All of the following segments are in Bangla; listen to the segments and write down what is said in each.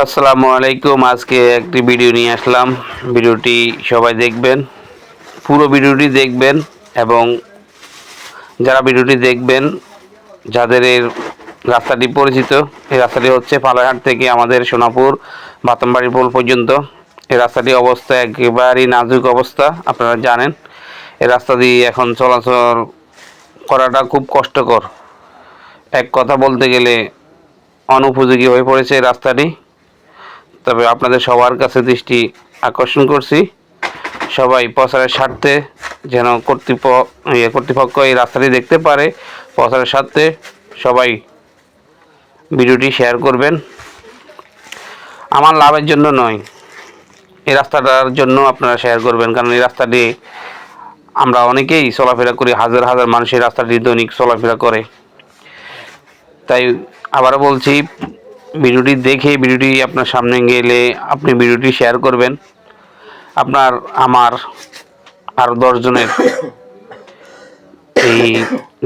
আসসালামু আলাইকুম। আজকে একটি ভিডিও নিয়ে আসলাম। ভিডিওটি সবাই দেখবেন, পুরো ভিডিওটি দেখবেন এবং যারা ভিডিওটি দেখবেন যাদের এই রাস্তাটি পরিচিত, এই রাস্তাটি হচ্ছে পালারহাট থেকে আমাদের সোনাপুর বাতামবাড়ি পোল পর্যন্ত। এই রাস্তাটির অবস্থা একেবারেই নাজুক অবস্থা, আপনারা জানেন। এই রাস্তা দিয়ে এখন চলাচল করাটা খুব কষ্টকর, এক কথা বলতে গেলে অনুপযোগী হয়ে পড়েছে এই রাস্তাটি। তবে আপনাদের সবার কাছে দৃষ্টি আকর্ষণ করছি, সবাই প্রচারের স্বার্থে যেন কর্তৃপক্ষ এই রাস্তাটি দেখতে পারে, প্রচারের স্বার্থে সবাই ভিডিওটি শেয়ার করবেন। আমার লাভের জন্য নয়, এই রাস্তাটার জন্য আপনারা শেয়ার করবেন, কারণ এই রাস্তাটি আমরা অনেকেই চলাফেরা করি, হাজার হাজার মানুষ এই রাস্তাটি দৈনিক চলাফেরা করে। তাই আবারও বলছি, ভিডিওটি দেখে ভিডিওটি আপনার সামনে গেলে আপনি ভিডিওটি শেয়ার করবেন। আপনার আমার আরও 10 জনের এই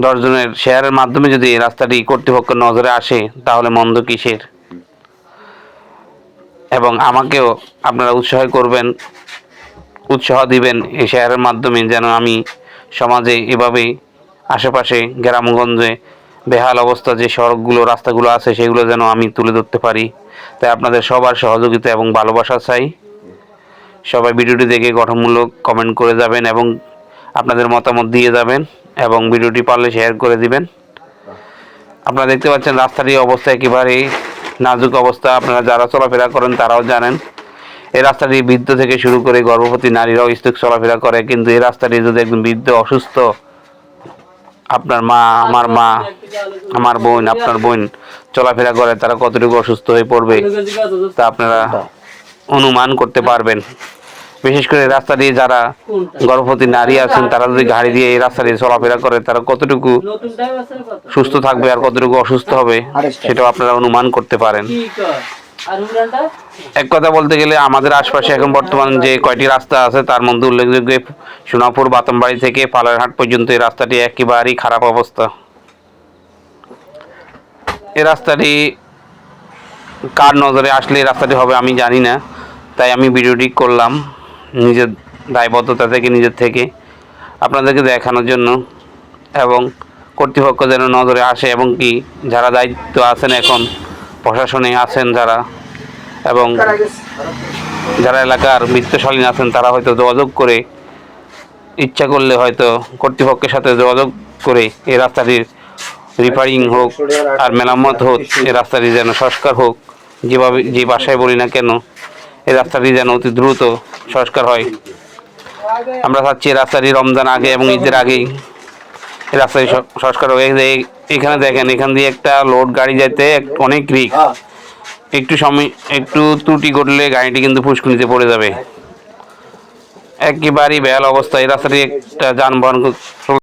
10 জনের শেয়ারের মাধ্যমে যদি এই রাস্তাটি কর্তৃপক্ষের নজরে আসে তাহলে মন্দ কিসের। এবং আমাকেও আপনারা উৎসাহ দিবেন এই শেয়ারের মাধ্যমে, যেন আমি সমাজে এভাবেই আশেপাশে গ্রামগঞ্জে বেহাল অবস্থা যে সড়কগুলো রাস্তাগুলো আছে সেগুলো যেন আমি তুলে ধরতে পারি। তাই আপনাদের সবার সহযোগিতা এবং ভালোবাসা চাই। সবাই ভিডিওটি দেখে গঠনমূলক কমেন্ট করে যাবেন এবং আপনাদের মতামত দিয়ে যাবেন এবং ভিডিওটি পারলে শেয়ার করে দিবেন। আপনারা দেখতে পাচ্ছেন রাস্তাটির অবস্থা একেবারেই নাজুক অবস্থা, আপনারা যারা চলাফেরা করেন তারাও জানেন। এই রাস্তাটি বৃদ্ধ থেকে শুরু করে গর্ভবতী নারীরাও স্থির চলাফেরা করে, কিন্তু এই রাস্তাটি যদি একদম বৃদ্ধ অসুস্থ, আপনার মা, আমার মা, আমার বোন, আপনার বোন চলাফেরা করে, তারা কতটুকু অসুস্থ হয়ে পড়বে তা আপনারা অনুমান করতে পারবেন। বিশেষ করে রাস্তা দিয়ে যারা গর্ভবতী নারী আছেন তারা যদি গাড়ি দিয়ে এই রাস্তা দিয়ে চলাফেরা করে তারা কতটুকু সুস্থ থাকবে আর কতটুকু অসুস্থ হবে সেটাও আপনারা অনুমান করতে পারেন। এক কথা বলতে গেলে আমাদের আশপাশে এখন বর্তমান যে কয়টি রাস্তা আছে তার মধ্যে উল্লেখযোগ্য সোনাপুর বাতামবাড়ি থেকে পালারহাট পর্যন্ত এই রাস্তাটি একেবারেই খারাপ অবস্থা। এই রাস্তাটি কার নজরে আসলে এই রাস্তাটি হবে আমি জানি না, তাই আমি ভিডিওটি করলাম নিজের দায়বদ্ধতা থেকে, নিজের থেকে আপনাদেরকে দেখানোর জন্য, এবং কর্তৃপক্ষ যেন নজরে আসে এবং কি যারা দায়িত্ব আছেন এখন প্রশাসনে আছেন যারা, এবং যারা এলাকার বিত্তশালীন আছেন তারা হয়তো যোগাযোগ করে, ইচ্ছা করলে হয়তো কর্তৃপক্ষের সাথে যোগাযোগ করে এই রাস্তাটির রিপেয়ারিং হোক আর মেরামত হোক, এই রাস্তাটি যেন সংস্কার হোক। যে ভাষায় বলি না কেন, এই রাস্তাটি যেন অতি দ্রুত সংস্কার হয়। আমরা চাচ্ছি এই রাস্তাটি রমজান আগে এবং ঈদের আগেই এই রাস্তাটি সংস্কার হয়ে। এখানে দেখেন, এখান দিয়ে একটা লোড গাড়ি যেতে অনেক রিস্ক, একটু ত্রুটি ঘটলে গাড়িটি কিন্তু ফুসকুনিতে পড়ে যাবে। একেবারেই বেহাল অবস্থা, এই রাস্তাটি একটা যানবাহন